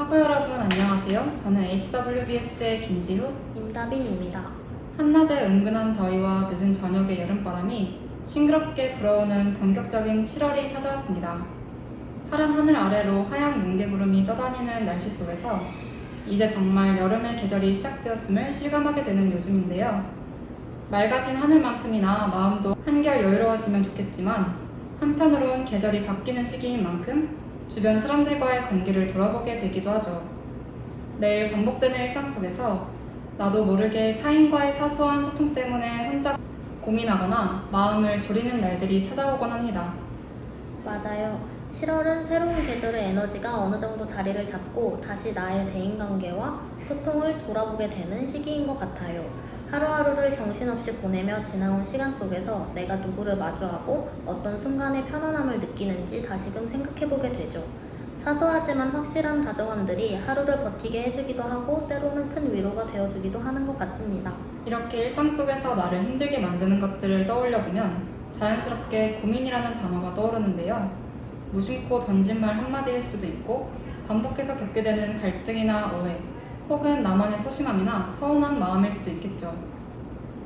학우 여러분 안녕하세요. 저는 HWBS의 김지후, 임다빈입니다. 한낮의 은근한 더위와 늦은 저녁의 여름바람이 싱그럽게 불어오는 본격적인 7월이 찾아왔습니다. 파란 하늘 아래로 하얀 뭉게구름이 떠다니는 날씨 속에서 이제 정말 여름의 계절이 시작되었음을 실감하게 되는 요즘인데요. 맑아진 하늘만큼이나 마음도 한결 여유로워지면 좋겠지만 한편으론 계절이 바뀌는 시기인 만큼 주변 사람들과의 관계를 돌아보게 되기도 하죠. 매일 반복되는 일상 속에서 나도 모르게 타인과의 사소한 소통 때문에 혼자 고민하거나 마음을 졸이는 날들이 찾아오곤 합니다. 맞아요. 7월은 새로운 계절의 에너지가 어느 정도 자리를 잡고 다시 나의 대인관계와 소통을 돌아보게 되는 시기인 것 같아요. 하루하루를 정신없이 보내며 지나온 시간 속에서 내가 누구를 마주하고 어떤 순간의 편안함을 느끼는지 다시금 생각해보게 되죠. 사소하지만 확실한 다정함들이 하루를 버티게 해주기도 하고 때로는 큰 위로가 되어주기도 하는 것 같습니다. 이렇게 일상 속에서 나를 힘들게 만드는 것들을 떠올려보면 자연스럽게 고민이라는 단어가 떠오르는데요. 무심코 던진 말 한마디일 수도 있고 반복해서 겪게 되는 갈등이나 오해, 혹은 나만의 소심함이나 서운한 마음일 수도 있겠죠.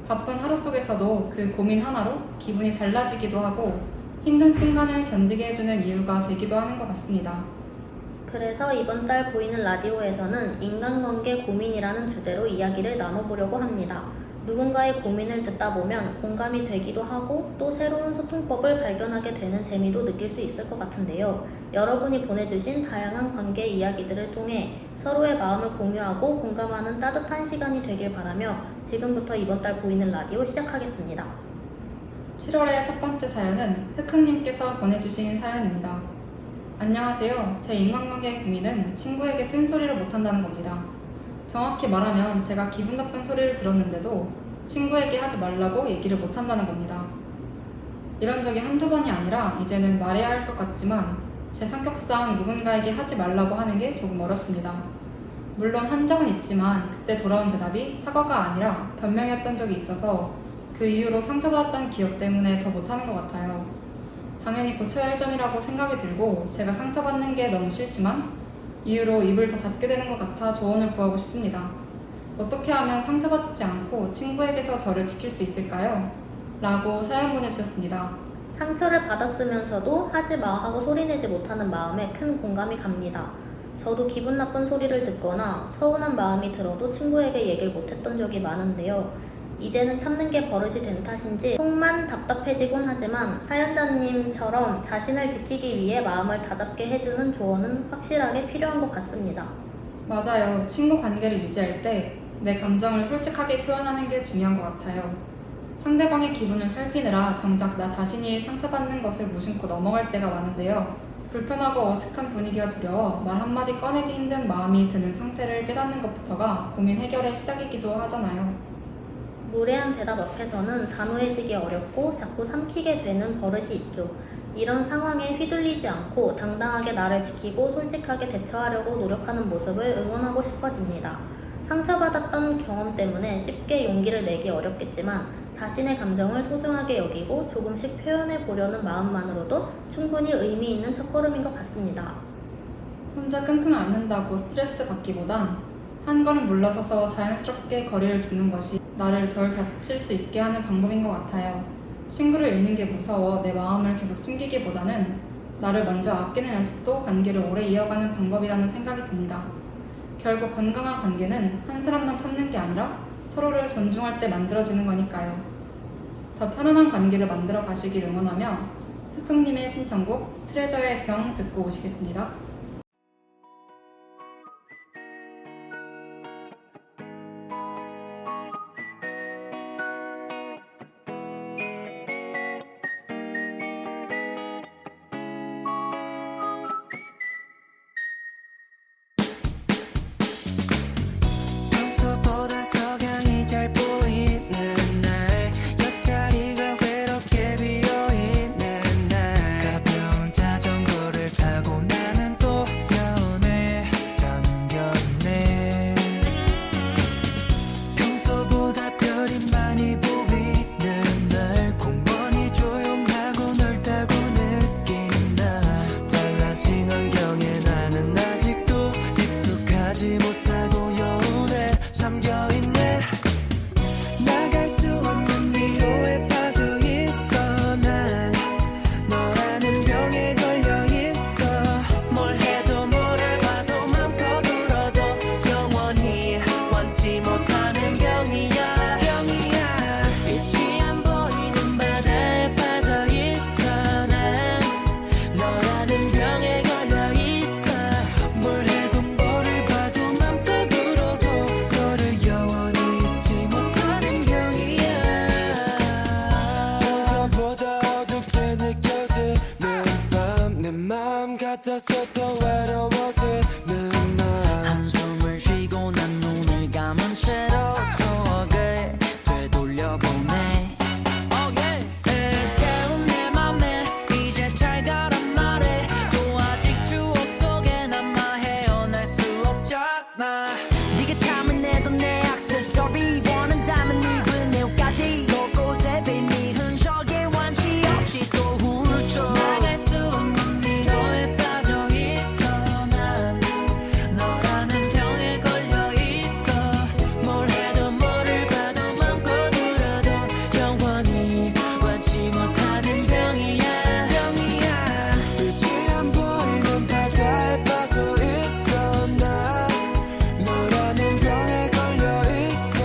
바쁜 하루 속에서도 그 고민 하나로 기분이 달라지기도 하고 힘든 순간을 견디게 해주는 이유가 되기도 하는 것 같습니다. 그래서 이번 달 보이는 라디오에서는 인간관계 고민이라는 주제로 이야기를 나눠보려고 합니다. 누군가의 고민을 듣다 보면 공감이 되기도 하고 또 새로운 소통법을 발견하게 되는 재미도 느낄 수 있을 것 같은데요. 여러분이 보내주신 다양한 관계 이야기들을 통해 서로의 마음을 공유하고 공감하는 따뜻한 시간이 되길 바라며 지금부터 이번 달 보이는 라디오 시작하겠습니다. 7월의 첫 번째 사연은 흑흑님께서 보내주신 사연입니다. 안녕하세요. 제 인간관계 고민은 친구에게 쓴소리를 못한다는 겁니다. 정확히 말하면 제가 기분 나쁜 소리를 들었는데도 친구에게 하지 말라고 얘기를 못한다는 겁니다. 이런 적이 한두 번이 아니라 이제는 말해야 할 것 같지만 제 성격상 누군가에게 하지 말라고 하는 게 조금 어렵습니다. 물론 한 적은 있지만 그때 돌아온 대답이 사과가 아니라 변명이었던 적이 있어서 그 이후로 상처받았던 기억 때문에 더 못하는 것 같아요. 당연히 고쳐야 할 점이라고 생각이 들고 제가 상처받는 게 너무 싫지만 이후로 입을 더 닫게 되는 것 같아 조언을 구하고 싶습니다. 어떻게 하면 상처받지 않고 친구에게서 저를 지킬 수 있을까요? 라고 사연 보내주셨습니다. 상처를 받았으면서도 하지 마 하고 소리내지 못하는 마음에 큰 공감이 갑니다. 저도 기분 나쁜 소리를 듣거나 서운한 마음이 들어도 친구에게 얘기를 못했던 적이 많은데요. 이제는 참는 게 버릇이 된 탓인지 속만 답답해지곤 하지만 사연자님처럼 자신을 지키기 위해 마음을 다잡게 해주는 조언은 확실하게 필요한 것 같습니다. 맞아요. 친구 관계를 유지할 때 내 감정을 솔직하게 표현하는 게 중요한 것 같아요. 상대방의 기분을 살피느라 정작 나 자신이 상처받는 것을 무심코 넘어갈 때가 많은데요. 불편하고 어색한 분위기가 두려워 말 한마디 꺼내기 힘든 마음이 드는 상태를 깨닫는 것부터가 고민 해결의 시작이기도 하잖아요. 무례한 대답 앞에서는 단호해지기 어렵고 자꾸 삼키게 되는 버릇이 있죠. 이런 상황에 휘둘리지 않고 당당하게 나를 지키고 솔직하게 대처하려고 노력하는 모습을 응원하고 싶어집니다. 상처받았던 경험 때문에 쉽게 용기를 내기 어렵겠지만 자신의 감정을 소중하게 여기고 조금씩 표현해 보려는 마음만으로도 충분히 의미 있는 첫걸음인 것 같습니다. 혼자 끙끙 앓는다고 스트레스 받기보단 한 걸음 물러서서 자연스럽게 거리를 두는 것이 나를 덜 다칠 수 있게 하는 방법인 것 같아요. 친구를 잃는 게 무서워 내 마음을 계속 숨기기보다는 나를 먼저 아끼는 연습도 관계를 오래 이어가는 방법이라는 생각이 듭니다. 결국 건강한 관계는 한 사람만 찾는 게 아니라 서로를 존중할 때 만들어지는 거니까요. 더 편안한 관계를 만들어 가시길 응원하며 흑흑님의 신청곡 트레저의 병 듣고 오시겠습니다. 평소보다 석양이 잘 보이는 날 옆자리가 외롭게 비어있는 날 가벼운 자전거를 타고 나는 또 있어서 더 외로워지는 날 한숨을 쉬고 난 눈을 감은 채로 추억을 되돌려보네. 태운 내 맘에 이제 잘 가란 말해. 또 아직 추억 속에 남아 헤어날 수 없잖아. 네가 참을래도 내 액세서리 원한다면 입은 내 옷까지 곳곳에 빈네 흔적에 완치 없이 또 훌쩍 나갈 수 없는 미로에 빠져 있어. 난 너라는 병에 걸려 있어. 뭘 해도 뭐를 봐도 맘껏 울어도 영원히 완치 못하는 병이야. 빛이 안 보이는 바다에 빠져 있어. 나 너라는 병에 걸려 있어.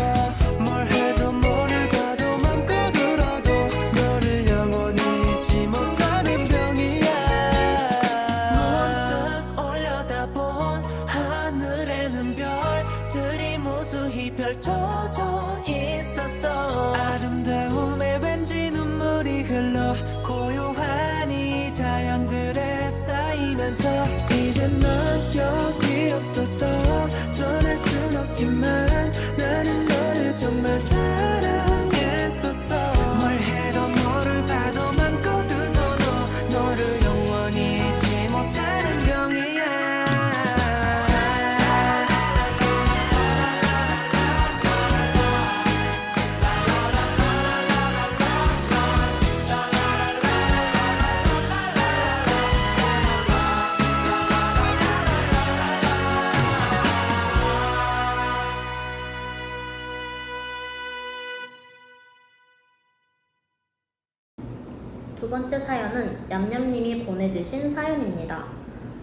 뭘 해도 뭐를 봐도 맘껏 울어도 너를 영원히 잊지 못하는 병이야. 문득 올려다본 하늘에는 별들이 무수히 펼쳐져 있었어. 아름다움에 왠지 눈물이 흘러 고요한 이 자연들에 쌓이면서 이제 넌 여기 없어서 전할 순 없지만 나는 너를 정말 사랑했었어. 뭘 해도 뭐를 봐도 맘껏 웃어도 너를 영원히 잊지 못하는 병이야. 두 번째 사연은 냠냠님이 보내주신 사연입니다.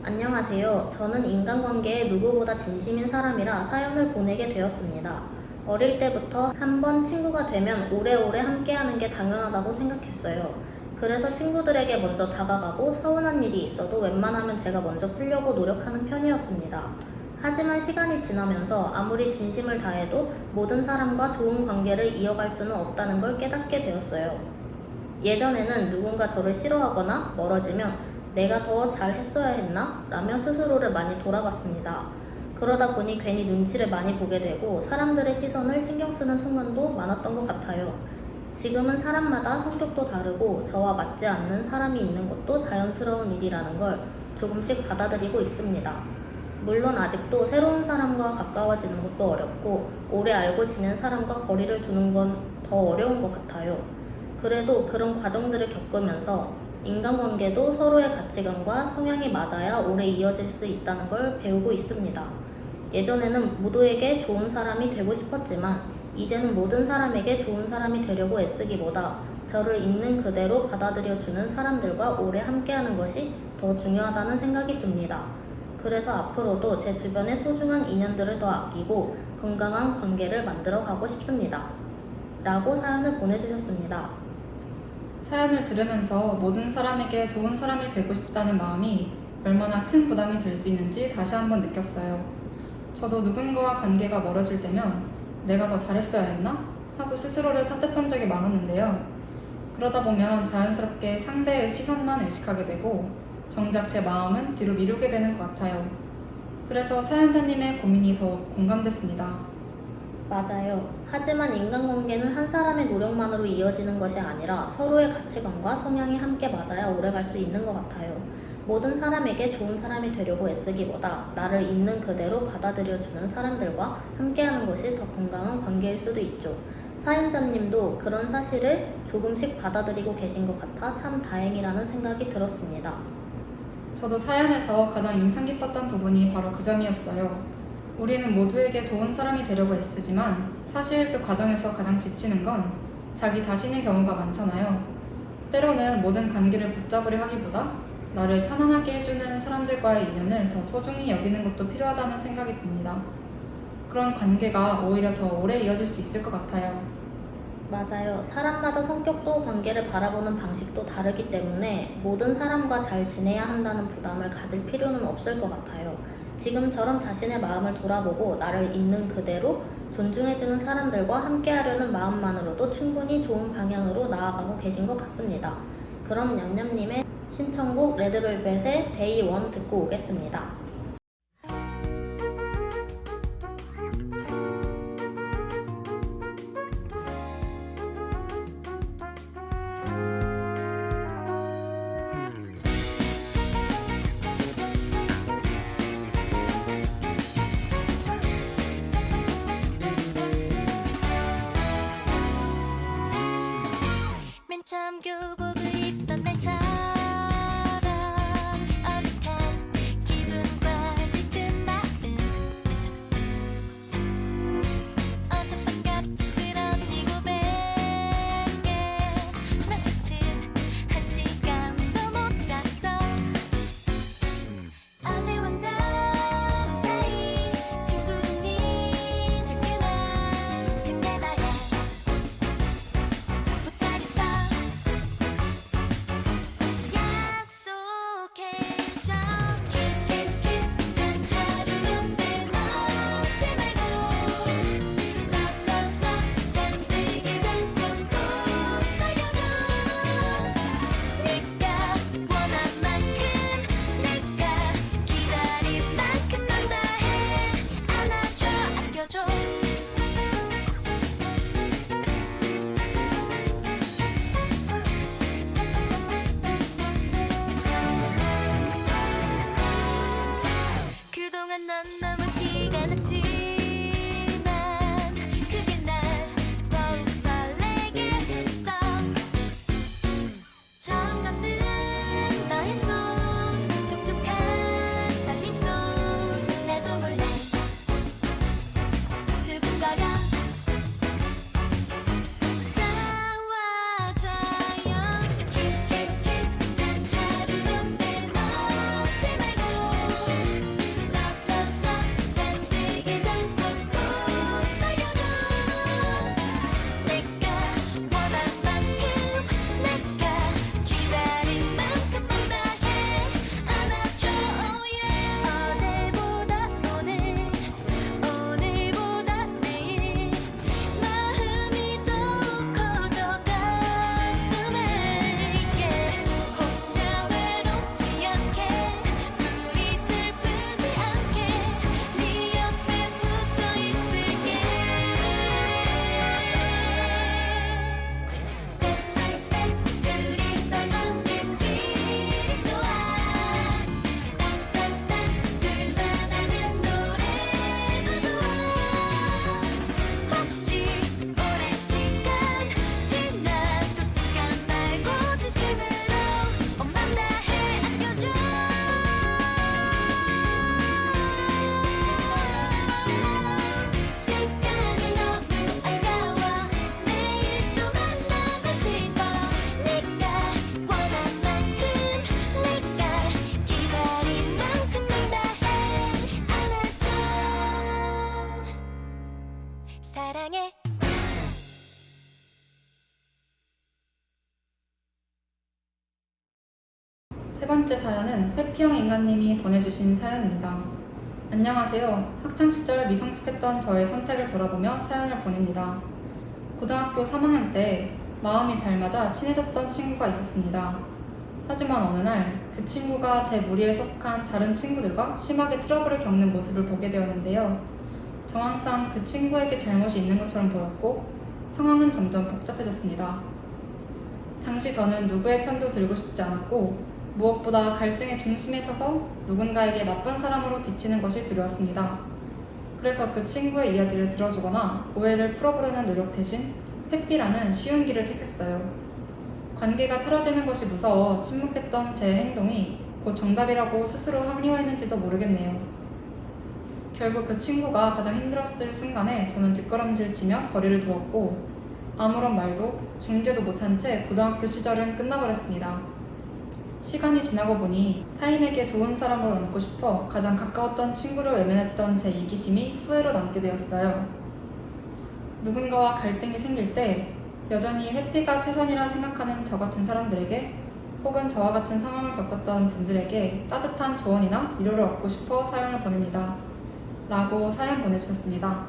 안녕하세요. 저는 인간관계에 누구보다 진심인 사람이라 사연을 보내게 되었습니다. 어릴 때부터 한번 친구가 되면 오래오래 함께하는 게 당연하다고 생각했어요. 그래서 친구들에게 먼저 다가가고 서운한 일이 있어도 웬만하면 제가 먼저 풀려고 노력하는 편이었습니다. 하지만 시간이 지나면서 아무리 진심을 다해도 모든 사람과 좋은 관계를 이어갈 수는 없다는 걸 깨닫게 되었어요. 예전에는 누군가 저를 싫어하거나 멀어지면 내가 더 잘했어야 했나? 라며 스스로를 많이 돌아봤습니다. 그러다 보니 괜히 눈치를 많이 보게 되고 사람들의 시선을 신경 쓰는 순간도 많았던 것 같아요. 지금은 사람마다 성격도 다르고 저와 맞지 않는 사람이 있는 것도 자연스러운 일이라는 걸 조금씩 받아들이고 있습니다. 물론 아직도 새로운 사람과 가까워지는 것도 어렵고 오래 알고 지낸 사람과 거리를 두는 건 더 어려운 것 같아요. 그래도 그런 과정들을 겪으면서 인간관계도 서로의 가치관과 성향이 맞아야 오래 이어질 수 있다는 걸 배우고 있습니다. 예전에는 모두에게 좋은 사람이 되고 싶었지만 이제는 모든 사람에게 좋은 사람이 되려고 애쓰기보다 저를 있는 그대로 받아들여주는 사람들과 오래 함께하는 것이 더 중요하다는 생각이 듭니다. 그래서 앞으로도 제 주변의 소중한 인연들을 더 아끼고 건강한 관계를 만들어 가고 싶습니다. 라고 사연을 보내주셨습니다. 사연을 들으면서 모든 사람에게 좋은 사람이 되고 싶다는 마음이 얼마나 큰 부담이 될 수 있는지 다시 한번 느꼈어요. 저도 누군가와 관계가 멀어질 때면 내가 더 잘했어야 했나? 하고 스스로를 탓했던 적이 많았는데요. 그러다 보면 자연스럽게 상대의 시선만 의식하게 되고 정작 제 마음은 뒤로 미루게 되는 것 같아요. 그래서 사연자님의 고민이 더욱 공감됐습니다. 맞아요. 하지만 인간관계는 한 사람의 노력만으로 이어지는 것이 아니라 서로의 가치관과 성향이 함께 맞아야 오래갈 수 있는 것 같아요. 모든 사람에게 좋은 사람이 되려고 애쓰기보다 나를 있는 그대로 받아들여주는 사람들과 함께하는 것이 더 건강한 관계일 수도 있죠. 사연자님도 그런 사실을 조금씩 받아들이고 계신 것 같아 참 다행이라는 생각이 들었습니다. 저도 사연에서 가장 인상 깊었던 부분이 바로 그 점이었어요. 우리는 모두에게 좋은 사람이 되려고 애쓰지만 사실 그 과정에서 가장 지치는 건 자기 자신인 경우가 많잖아요. 때로는 모든 관계를 붙잡으려 하기보다 나를 편안하게 해주는 사람들과의 인연을 더 소중히 여기는 것도 필요하다는 생각이 듭니다. 그런 관계가 오히려 더 오래 이어질 수 있을 것 같아요. 맞아요. 사람마다 성격도 관계를 바라보는 방식도 다르기 때문에 모든 사람과 잘 지내야 한다는 부담을 가질 필요는 없을 것 같아요. 지금처럼 자신의 마음을 돌아보고 나를 있는 그대로 존중해주는 사람들과 함께하려는 마음만으로도 충분히 좋은 방향으로 나아가고 계신 것 같습니다. 그럼 냠냠님의 신청곡 레드벨벳의 데이 원 듣고 오겠습니다. 맨 처음 교복을 입던 날처럼 어색한 기분과 들뜬 마음 어젯밤 갑작스런 이 고백에 나 사실 1시간도 못 잤어 어제와 나 사이 친구니 자꾸만 근데 말야 붙어있어 약속해줘 Kiss kiss kiss 단 하루도 빼먹지 말고 Love love love 잠들기 전 속삭여줘 네가 원한 만큼 내가 기다린 만큼만 다해 안아줘 아껴줘 그동안 넌 너무 티가 났지만 그게 날 더욱 설레게 했어 처음 잡는 너의 손 촉촉한 떨림 속 나도 몰래 두근거려 닿아줘요 Kiss kiss kiss 단 하루도 빼먹지 말고 Love love love 잠들기 전 속삭여줘 내가 원한 만큼 내가 기다린 만큼만 다해 안아줘 oh yeah 어제보다 오늘 오늘보다 내일 마음이 더욱 커져갔음에 혼자 외롭지 않게 둘이 슬프지 않게 네 옆에 붙어 있을게 Step by step 둘이서 걷는 길이 좋아 딴딴딴 둘만 아는 노래도 좋아 혹시 오랜 시간 지나도 습관 말고 진심으로 온 맘 다해 아껴줘 시간이 너무 아까워 내일 또 만나고 싶어 네가 원한 만큼 내가 기다린 만큼만 다해 안아줘 사랑해 세 번째 사연은 회피형 인간님이 보내주신 사연입니다. 안녕하세요. 학창시절 미성숙했던 저의 선택을 돌아보며 사연을 보냅니다. 고등학교 3학년 때 마음이 잘 맞아 친해졌던 친구가 있었습니다. 하지만 어느 날 그 친구가 제 무리에 속한 다른 친구들과 심하게 트러블을 겪는 모습을 보게 되었는데요. 정황상 그 친구에게 잘못이 있는 것처럼 보였고 상황은 점점 복잡해졌습니다. 당시 저는 누구의 편도 들고 싶지 않았고 무엇보다 갈등의 중심에 서서 누군가에게 나쁜 사람으로 비치는 것이 두려웠습니다. 그래서 그 친구의 이야기를 들어주거나 오해를 풀어보려는 노력 대신 회피라는 쉬운 길을 택했어요. 관계가 틀어지는 것이 무서워 침묵했던 제 행동이 곧 정답이라고 스스로 합리화했는지도 모르겠네요. 결국 그 친구가 가장 힘들었을 순간에 저는 뒷걸음질 치며 거리를 두었고 아무런 말도 중재도 못한 채 고등학교 시절은 끝나버렸습니다. 시간이 지나고 보니 타인에게 좋은 사람으로 남고 싶어 가장 가까웠던 친구를 외면했던 제 이기심이 후회로 남게 되었어요. 누군가와 갈등이 생길 때 여전히 회피가 최선이라 생각하는 저 같은 사람들에게 혹은 저와 같은 상황을 겪었던 분들에게 따뜻한 조언이나 위로를 얻고 싶어 사연을 보냅니다. 라고 사연 보내주셨습니다.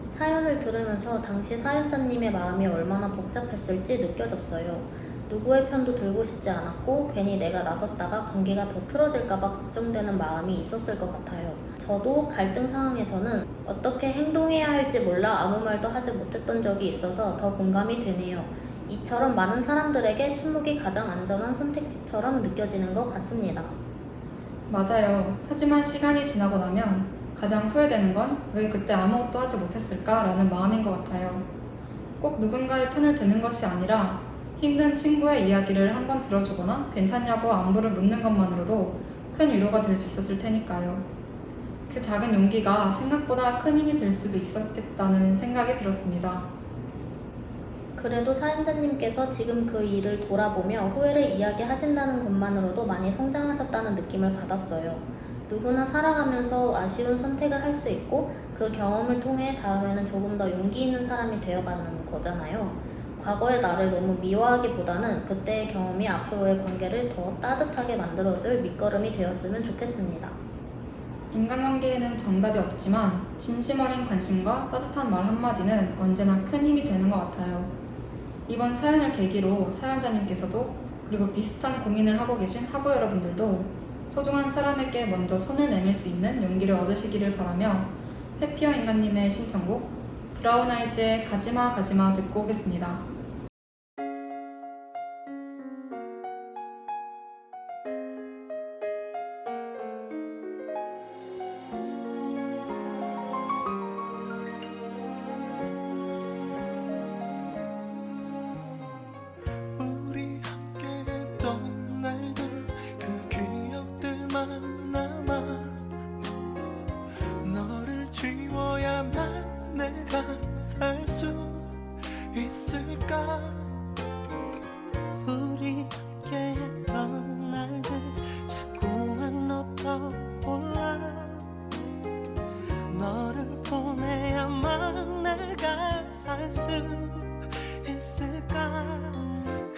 사연을 들으면서 당시 사연자님의 마음이 얼마나 복잡했을지 느껴졌어요. 누구의 편도 들고 싶지 않았고 괜히 내가 나섰다가 관계가 더 틀어질까봐 걱정되는 마음이 있었을 것 같아요. 저도 갈등 상황에서는 어떻게 행동해야 할지 몰라 아무 말도 하지 못했던 적이 있어서 더 공감이 되네요. 이처럼 많은 사람들에게 침묵이 가장 안전한 선택지처럼 느껴지는 것 같습니다. 맞아요. 하지만 시간이 지나고 나면 가장 후회되는 건 왜 그때 아무것도 하지 못했을까라는 마음인 것 같아요. 꼭 누군가의 편을 드는 것이 아니라 힘든 친구의 이야기를 한번 들어주거나 괜찮냐고 안부를 묻는 것만으로도 큰 위로가 될 수 있었을 테니까요. 그 작은 용기가 생각보다 큰 힘이 될 수도 있었겠다는 생각이 들었습니다. 그래도 사연자님께서 지금 그 일을 돌아보며 후회를 이야기하신다는 것만으로도 많이 성장하셨다는 느낌을 받았어요. 누구나 살아가면서 아쉬운 선택을 할 수 있고 그 경험을 통해 다음에는 조금 더 용기 있는 사람이 되어가는 거잖아요. 과거의 나를 너무 미워하기보다는 그때의 경험이 앞으로의 관계를 더 따뜻하게 만들어줄 밑거름이 되었으면 좋겠습니다. 인간관계에는 정답이 없지만 진심 어린 관심과 따뜻한 말 한마디는 언제나 큰 힘이 되는 것 같아요. 이번 사연을 계기로 사연자님께서도 그리고 비슷한 고민을 하고 계신 하부 여러분들도 소중한 사람에게 먼저 손을 내밀 수 있는 용기를 얻으시기를 바라며 해피어 인간님의 신청곡 브라운 아이즈의 가지마 가지마 듣고 오겠습니다. 우리 함께했던 날들 그 기억들만 남아 너를 지워야만 내가 살 수 있을까 우리 함께했던 날들 자꾸만 너 떠올라 너를 보내야만 내가 살 수 있을까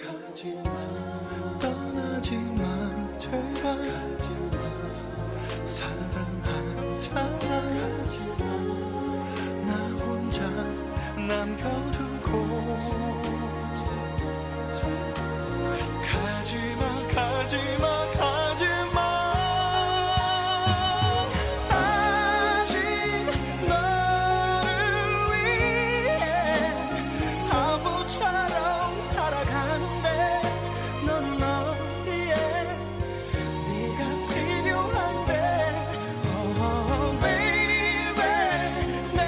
가지마 떠나지마 제발 가지마 사랑하잖아 가지마 나 혼자 남겨두고 가지마 가지마 가지마 아직 너를 위해 바보처럼 살아가는데 너는 어디에 네가 필요한데 Oh baby 내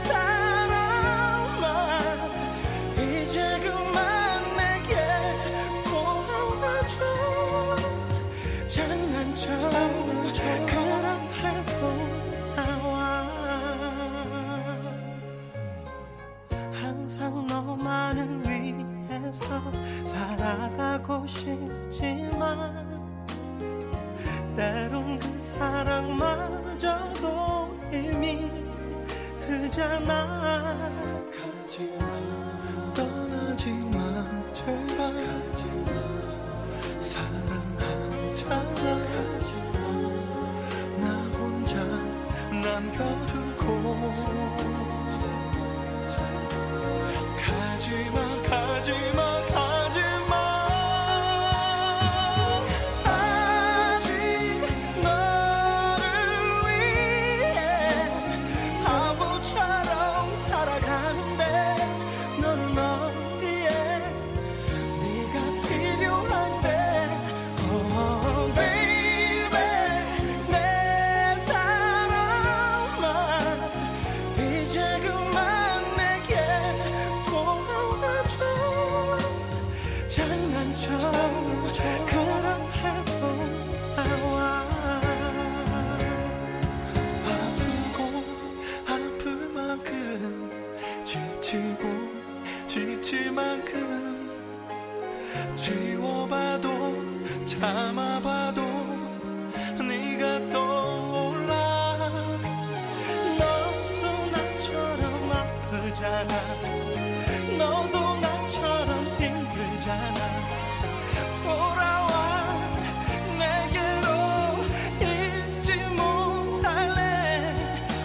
사랑아 이제 그만 내게 돌아와줘 장난처럼 그런 해도 나와 항상 너만을 위해서 살아가고 싶지만 때론 그 사랑마저도 힘이 들잖아 가지마 떠나지마 제발 가지마 사랑하잖아 가지마 나 혼자 남겨두고 가지마 가지마 가지마 아직 너를 위해 바보처럼 살아가는데 너는 어디에 네가 필요한데 Oh baby 내 사랑아 이제 그만 내게 돌아와줘 장난처럼 그런 해도 나와 아프고 아플 만큼 지치고 지칠 만큼 지워봐도 참아봐도 네가 떠올라 너도 나처럼 아프잖아 너도 나처럼 힘들잖아 돌아와 내게로 잊지 못할래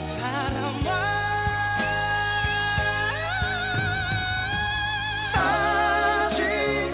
사랑아 아직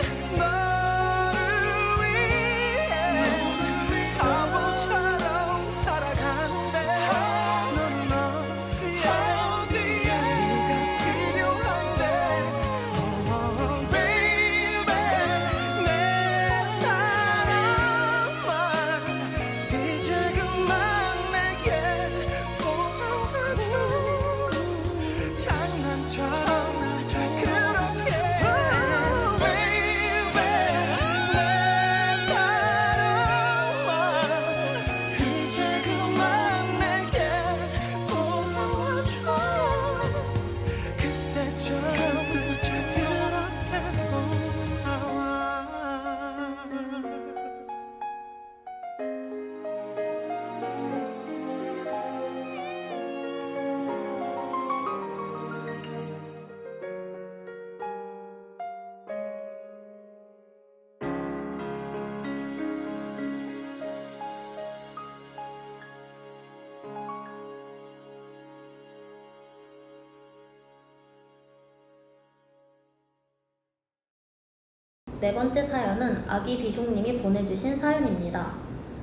네 번째 사연은 아기 비숑님이 보내주신 사연입니다.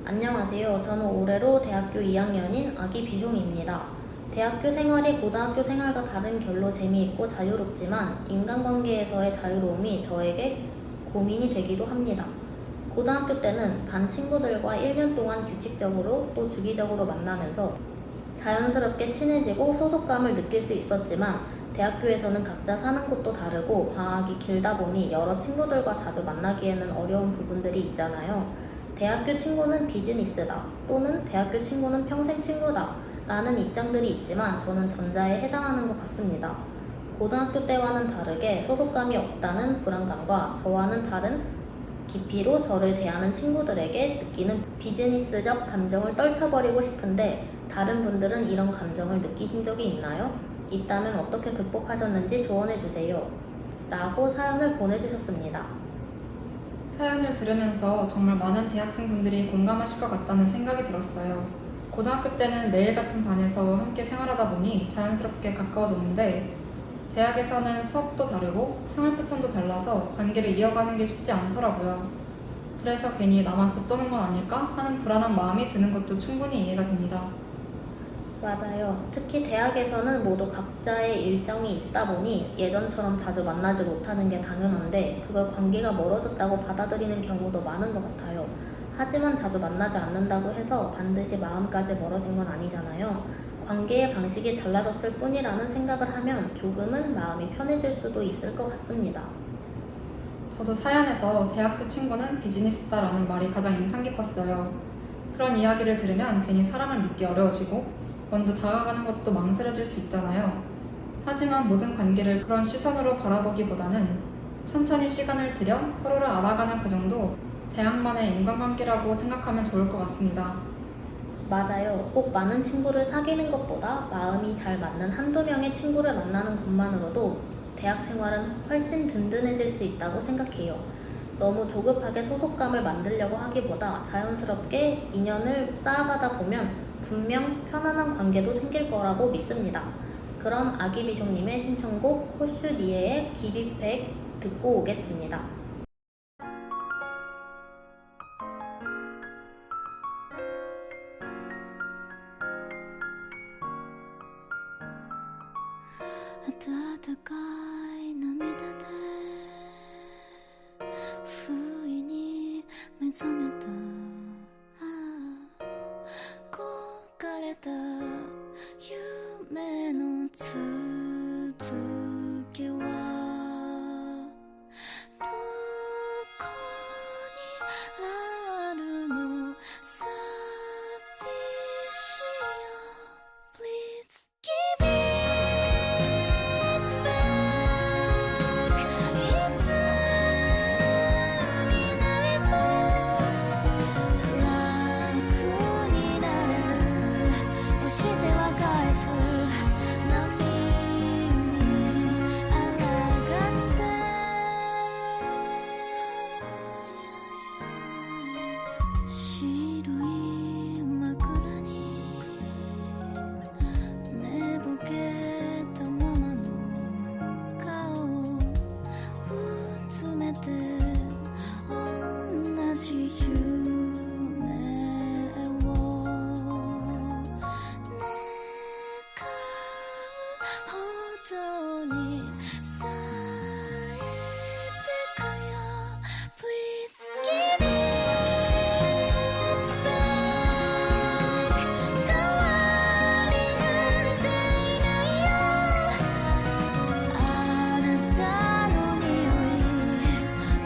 안녕하세요. 저는 올해로 대학교 2학년인 아기 비숑입니다. 대학교 생활이 고등학교 생활과 다른 결로 재미있고 자유롭지만 인간관계에서의 자유로움이 저에게 고민이 되기도 합니다. 고등학교 때는 반 친구들과 1년 동안 규칙적으로 또 주기적으로 만나면서 자연스럽게 친해지고 소속감을 느낄 수 있었지만 대학교에서는 각자 사는 곳도 다르고 방학이 길다 보니 여러 친구들과 자주 만나기에는 어려운 부분들이 있잖아요. 대학교 친구는 비즈니스다 또는 대학교 친구는 평생 친구다 라는 입장들이 있지만 저는 전자에 해당하는 것 같습니다. 고등학교 때와는 다르게 소속감이 없다는 불안감과 저와는 다른 깊이로 저를 대하는 친구들에게 느끼는 비즈니스적 감정을 떨쳐버리고 싶은데 다른 분들은 이런 감정을 느끼신 적이 있나요? 있다면 어떻게 극복하셨는지 조언해주세요. 라고 사연을 보내주셨습니다. 사연을 들으면서 정말 많은 대학생분들이 공감하실 것 같다는 생각이 들었어요. 고등학교 때는 매일 같은 반에서 함께 생활하다 보니 자연스럽게 가까워졌는데 대학에서는 수업도 다르고 생활 패턴도 달라서 관계를 이어가는 게 쉽지 않더라고요. 그래서 괜히 나만 겉도는 건 아닐까 하는 불안한 마음이 드는 것도 충분히 이해가 됩니다. 맞아요. 특히 대학에서는 모두 각자의 일정이 있다 보니 예전처럼 자주 만나지 못하는 게 당연한데 그걸 관계가 멀어졌다고 받아들이는 경우도 많은 것 같아요. 하지만 자주 만나지 않는다고 해서 반드시 마음까지 멀어진 건 아니잖아요. 관계의 방식이 달라졌을 뿐이라는 생각을 하면 조금은 마음이 편해질 수도 있을 것 같습니다. 저도 사연에서 대학교 친구는 비즈니스다라는 말이 가장 인상 깊었어요. 그런 이야기를 들으면 괜히 사람을 믿기 어려워지고 먼저 다가가는 것도 망설여질 수 있잖아요. 하지만 모든 관계를 그런 시선으로 바라보기보다는 천천히 시간을 들여 서로를 알아가는 과정도 대학만의 인간관계라고 생각하면 좋을 것 같습니다. 맞아요. 꼭 많은 친구를 사귀는 것보다 마음이 잘 맞는 한두 명의 친구를 만나는 것만으로도 대학 생활은 훨씬 든든해질 수 있다고 생각해요. 너무 조급하게 소속감을 만들려고 하기보다 자연스럽게 인연을 쌓아가다 보면 분명 편안한 관계도 생길 거라고 믿습니다. 그럼 아기비숑님의 신청곡 호슈니에의 기비백 듣고 오겠습니다.温かい涙で不意に目覚めた焦れた夢の続きはどこにあるの寂しいよ Please give it back いつになれば楽になれる押しては返す波に抗って白い枕に寝ぼけたままの顔をうつめて同じ夢を願うほどに咲いてくよ Please give it back 代わりなんていないよあなたの匂い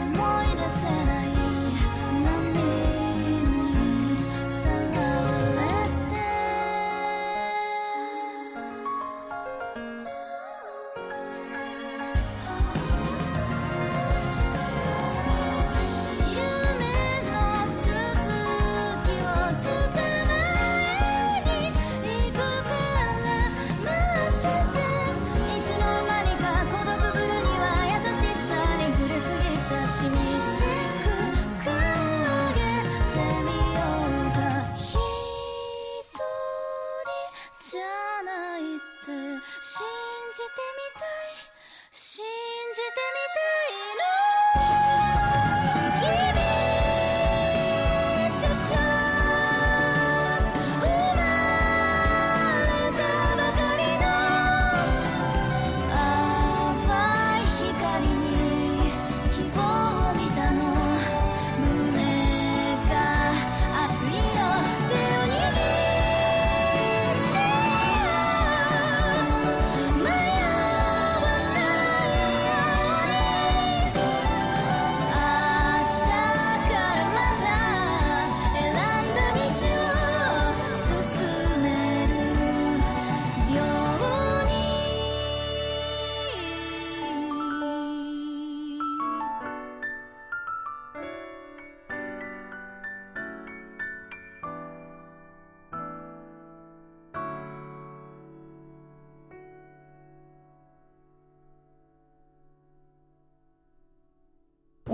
思い出せない涙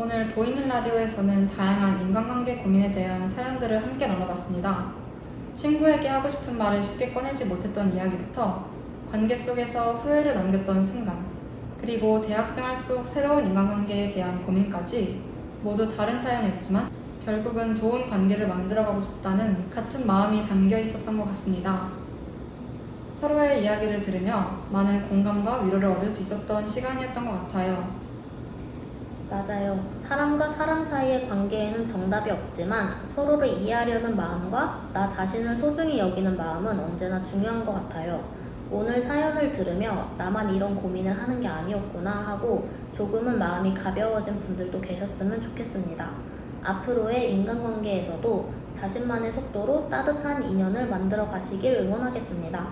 오늘 보이는 라디오에서는 다양한 인간관계 고민에 대한 사연들을 함께 나눠봤습니다. 친구에게 하고 싶은 말을 쉽게 꺼내지 못했던 이야기부터 관계 속에서 후회를 남겼던 순간, 그리고 대학생활 속 새로운 인간관계에 대한 고민까지 모두 다른 사연이었지만 결국은 좋은 관계를 만들어가고 싶다는 같은 마음이 담겨 있었던 것 같습니다. 서로의 이야기를 들으며 많은 공감과 위로를 얻을 수 있었던 시간이었던 것 같아요. 맞아요. 사람과 사람 사이의 관계에는 정답이 없지만 서로를 이해하려는 마음과 나 자신을 소중히 여기는 마음은 언제나 중요한 것 같아요. 오늘 사연을 들으며 나만 이런 고민을 하는 게 아니었구나 하고 조금은 마음이 가벼워진 분들도 계셨으면 좋겠습니다. 앞으로의 인간관계에서도 자신만의 속도로 따뜻한 인연을 만들어 가시길 응원하겠습니다.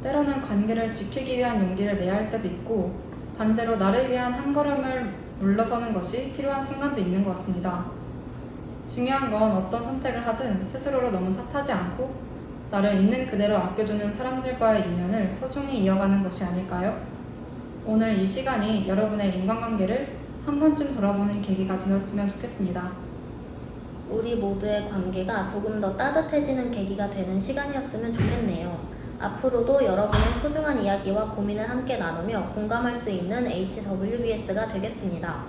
때로는 관계를 지키기 위한 용기를 내야 할 때도 있고 반대로 나를 위한 한 걸음을 물러서는 것이 필요한 순간도 있는 것 같습니다. 중요한 건 어떤 선택을 하든 스스로를 너무 탓하지 않고 나를 있는 그대로 아껴주는 사람들과의 인연을 소중히 이어가는 것이 아닐까요? 오늘 이 시간이 여러분의 인간관계를 한 번쯤 돌아보는 계기가 되었으면 좋겠습니다. 우리 모두의 관계가 조금 더 따뜻해지는 계기가 되는 시간이었으면 좋겠네요. 앞으로도 여러분의 소중한 이야기와 고민을 함께 나누며 공감할 수 있는 HWBS가 되겠습니다.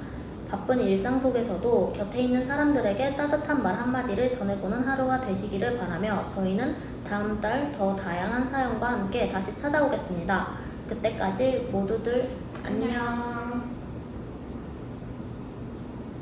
바쁜 일상 속에서도 곁에 있는 사람들에게 따뜻한 말 한마디를 전해보는 하루가 되시기를 바라며 저희는 다음 달 더 다양한 사연과 함께 다시 찾아오겠습니다. 그때까지 모두들 안녕.